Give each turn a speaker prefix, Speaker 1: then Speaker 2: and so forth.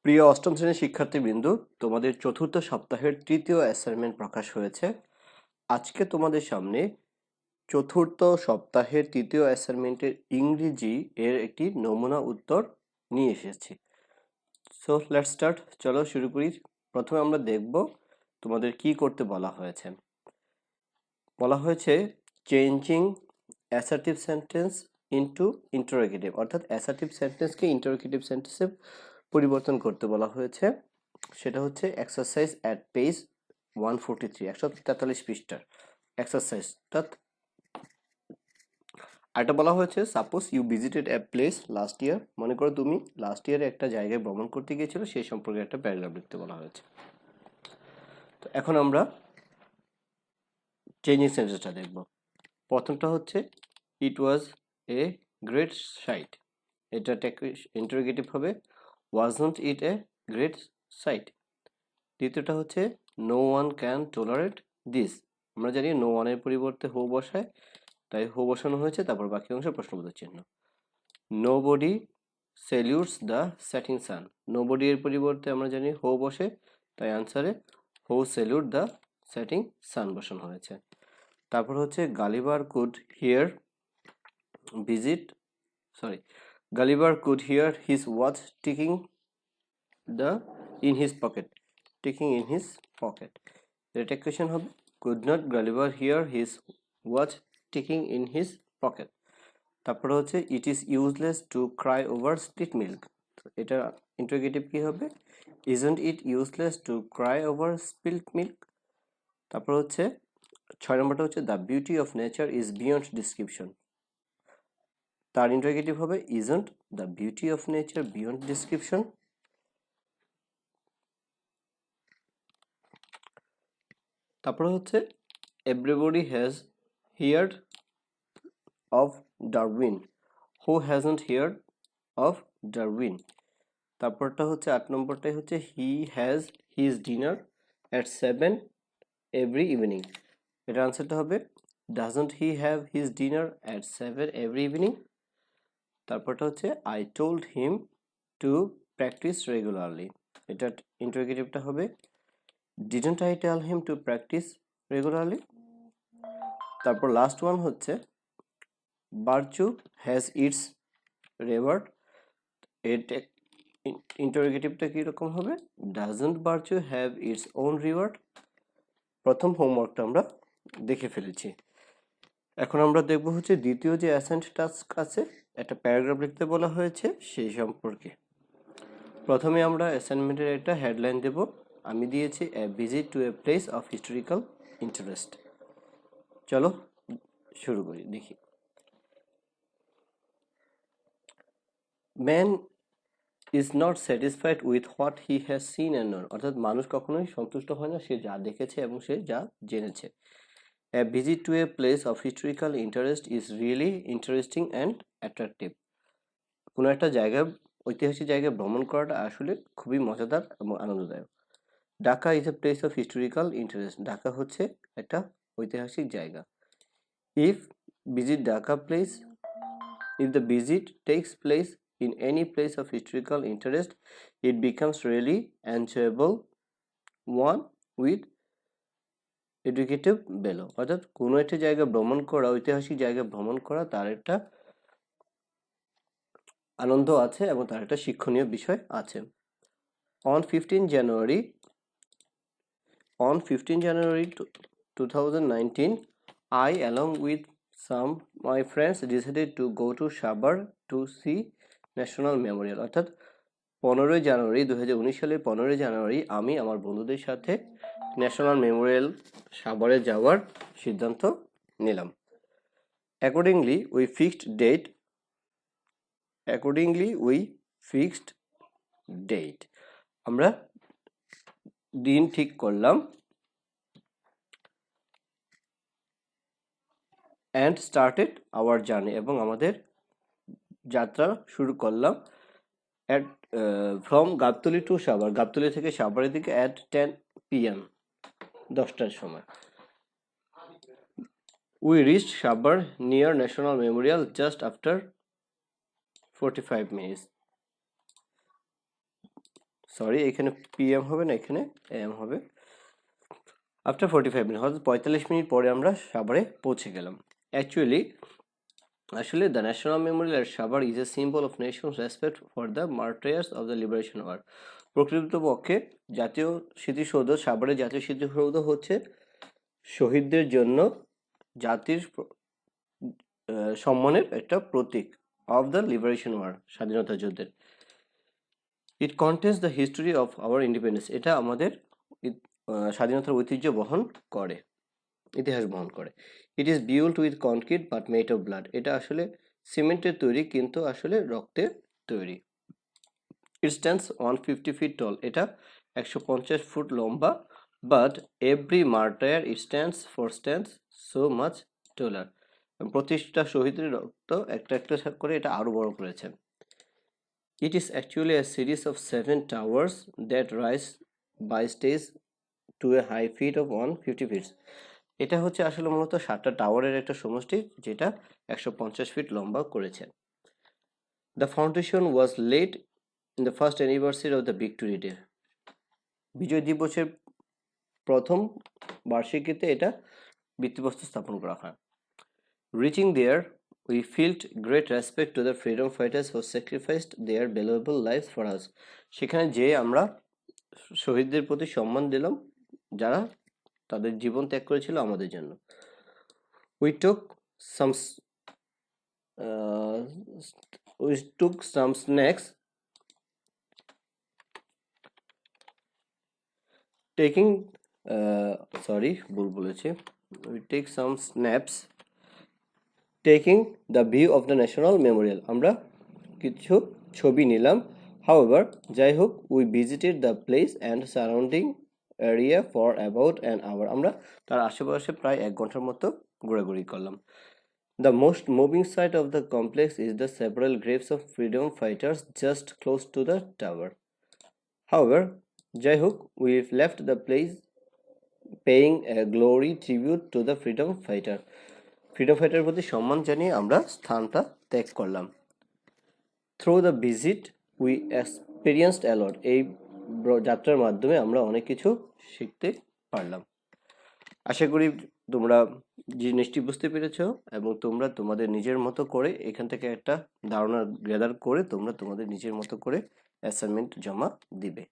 Speaker 1: প্রিয় অষ্টম শ্রেণীর শিক্ষার্থীবৃন্দ, তোমাদের চতুর্থ সপ্তাহের তৃতীয় অ্যাসাইনমেন্ট প্রকাশ হয়েছে। আজকে তোমাদের সামনে চতুর্থ সপ্তাহের তৃতীয় অ্যাসাইনমেন্টের ইংরেজি এর একটি নমুনা উত্তর নিয়ে এসেছি। সো লেটস স্টার্ট, চলো শুরু করি। প্রথমে আমরা দেখব তোমাদের কি করতে বলা হয়েছে। বলা হয়েছে changing assertive sentence into interrogative, অর্থাৎ অ্যাসার্টিভ সেন্টেন্সকে ইন্টারোগেটিভ সেন্টেন্সে পরিবর্তন করতে বলা হয়েছে। সেটা হচ্ছে এক্সারসাইজ অ্যাট পেজ 143, 143 পৃষ্ঠার এক্সারসাইজ। আরেকটা বলা হয়েছে suppose you visited a place last year, মনে করো তুমি লাস্ট ইয়ারে একটা জায়গায় ভ্রমণ করতে গিয়েছিল, সেই সম্পর্কে একটা প্যারাগ্রাফ লিখতে বলা হয়েছে। তো এখন আমরা চেঞ্জিং সেন্টেন্সটা দেখব। প্রথমটা হচ্ছে it was a great sight, এটা ইন্টারোগেটিভ হবে wasn't it a great sight. দ্বিতীয়টা হচ্ছে no one can tolerate this, আমরা জানি নো ওয়ানের পরিবর্তে হো বসায়, তাই হো বসানো হয়েছে, তারপর বাকি অংশ প্রশ্নবোধক চিহ্ন। Nobody salutes the setting sun, nobody এর পরিবর্তে আমরা জানি হো বসে, তাই আনসারে হো স্যালিউট দ্য সেটিং সান বসানো হয়েছে। তারপর হচ্ছে Gulliver could hear Gulliver could hear his watch ticking in his pocket, ticking in his pocket. এটা কোয়েশ্চেন হবে could not Gulliver hear his watch ticking in his pocket. তারপরে হচ্ছে it is useless to cry over spilt milk, এটা interrogative কি হবে isn't it useless to cry over spilt milk. তারপর হচ্ছে 6 নম্বরটা হচ্ছে the beauty of nature is beyond description, তার ইন্টারোগেটিভ হবে isn't the beauty of nature beyond description. তারপরে হচ্ছে everybody has heard of Darwin, who hasn't heard of Darwin. তারপরটা হচ্ছে 8 নম্বরটাই হচ্ছে he has his dinner at 7 every evening, এটার আনসারটা হবে doesn't he have his dinner at 7 every evening. তারপরটা হচ্ছে I told him to practice regularly, এটা ইন্টারোগেটিভটা হবে didn't I tell him to practice regularly. তারপর লাস্ট ওয়ান হচ্ছে virtue has its reward, এটা ইন্টারোগেটিভটা কিরকম হবে doesn't virtue have its own reward. প্রথম হোমওয়ার্কটা আমরা দেখে ফেলেছি। এখন আমরা দেখব হচ্ছে দ্বিতীয় যে অ্যাসাইনড টাস্ক আছে, একটা প্যারাগ্রাফ লিখতে বলা হয়েছে সেই সম্পর্কে। প্রথমে আমরা অ্যাসাইনমেন্টের একটা হেডলাইন দেব, আমি দিয়েছি a visit to a place of historical interest. চলো শুরু করি, দেখি। Man is not satisfied with what he has seen and known, অর্থাৎ মানুষ কখনোই সন্তুষ্ট হয় না সে যা দেখেছে এবং সে যা জেনেছে। A visit to a place of historical interest is really interesting and attractive, কোনো একটা জায়গা ঐতিহাসিক জায়গায় ভ্রমণ করাটা আসলে খুবই মজাদার এবং আনন্দদায়ক। Dhaka is a place of historical interest, Dhaka হচ্ছে একটা ঐতিহাসিক জায়গা। If the visit takes place in any place of historical interest, it becomes really enjoyable one with educative value, অর্থাৎ কোনো একটা জায়গা ভ্রমণ করা, ঐতিহাসিক জায়গা ভ্রমণ করা তার একটা আনন্দ আছে এবং তার একটা শিক্ষণীয় বিষয় আছে। On 15 January 2019, I along with some my friends decided to go to Sabar to see National Memorial, অর্থাৎ 15 জানুয়ারি 2019 সালের 15 জানুয়ারি আমি আমার বন্ধুদের সাথে ন্যাশনাল মেমোরিয়াল সাভারে যাওয়ার সিদ্ধান্ত নিলাম। Accordingly we fixed date, আমরা দিন ঠিক করলাম and started our journey, এবং আমাদের যাত্রা শুরু করলাম from গাবতলী to সাভার, গাবতলী থেকে সাভারের দিকে at 10 PM, 10টার সময়। We reached Sabar near National Memorial just after 45 minutes. Sorry, এখানে PM হবে না, এখানে AM হবে। আফটার 45 মিনিট, অর্থাৎ 45 মিনিট পরে আমরা সাভারে পৌঁছে গেলাম। আসলে the national memorial at Savar is a symbol of nation's respect for the martyrs of the liberation war. প্রকৃতপক্ষে জাতীয় স্মৃতিসৌধ, সাভারের জাতীয় স্মৃতিসৌধ হচ্ছে শহীদদের জন্য জাতির সম্মানের একটা প্রতীক অফ দ্য লিবারেশন ওয়ার, স্বাধীনতা যুদ্ধের। It contains the history of our independence, এটা আমাদের স্বাধীনতার ঐতিহ্য বহন করে, ইতিহাস বহন করে। It is built with concrete but made of blood, এটা আসলে সিমেন্টের তৈরি কিন্তু আসলে রক্তের তৈরি। ইট স্ট্যান্ডস 150 ফিট টল, এটা 150 ফুট লম্বা। But every martyr it stands so much taller, প্রতিটা শহীদের রক্ত একটা একটা করে এটা আরো বড় করেছে। It is actually a series of 7 towers that rise by stage to a high feet of 150 feet. এটা হচ্ছে আসলে মূলত 7টা টাওয়ারের একটা সমষ্টি, যেটা 150 ফিট লম্বা করেছে। The foundation was laid in the first anniversary of the Victory Day, বিজয় দিবসের প্রথম বার্ষিকীতে এটা ভিত্তিপ্রস্তর স্থাপন করা হয়। Reaching there we felt great respect to the freedom fighters who sacrificed their valuable lives for us. সেখানে যে আমরা শহীদদের প্রতি সম্মান দিলাম, যারা তাদের জীবন ত্যাগ করেছিল আমাদের জন্য। we took some snacks taking ভুল বলেছি, we take some snaps taking the view of the national memorial, আমরা কিছু ছবি নিলাম। however, যাই হোক, we visited the place and surrounding area for about an hour, আমরা তার আশেপাশে প্রায় 1 ঘন্টার মতো ঘোরাঘুরি করলাম। The most moving sight of the complex is the several graves of freedom fighters just close to the tower. However, যাই হোক, we left the place paying a glory tribute to the freedom fighter, freedom ফাইটারের প্রতি সম্মান জানিয়ে আমরা স্থানটা ত্যাগ করলাম। Through the visit we experienced a lot, এই যাত্রার মাধ্যমে আমরা অনেক কিছু শিখতে পারলাম। আশা করি তোমরা জিনিসটি বুঝতে পেরেছো এবং তোমরা তোমাদের নিজের মতো করে এখান থেকে একটা ধারণা গ্যাদার করে তোমরা তোমাদের নিজের মতো করে অ্যাসাইনমেন্ট জমা দিবে।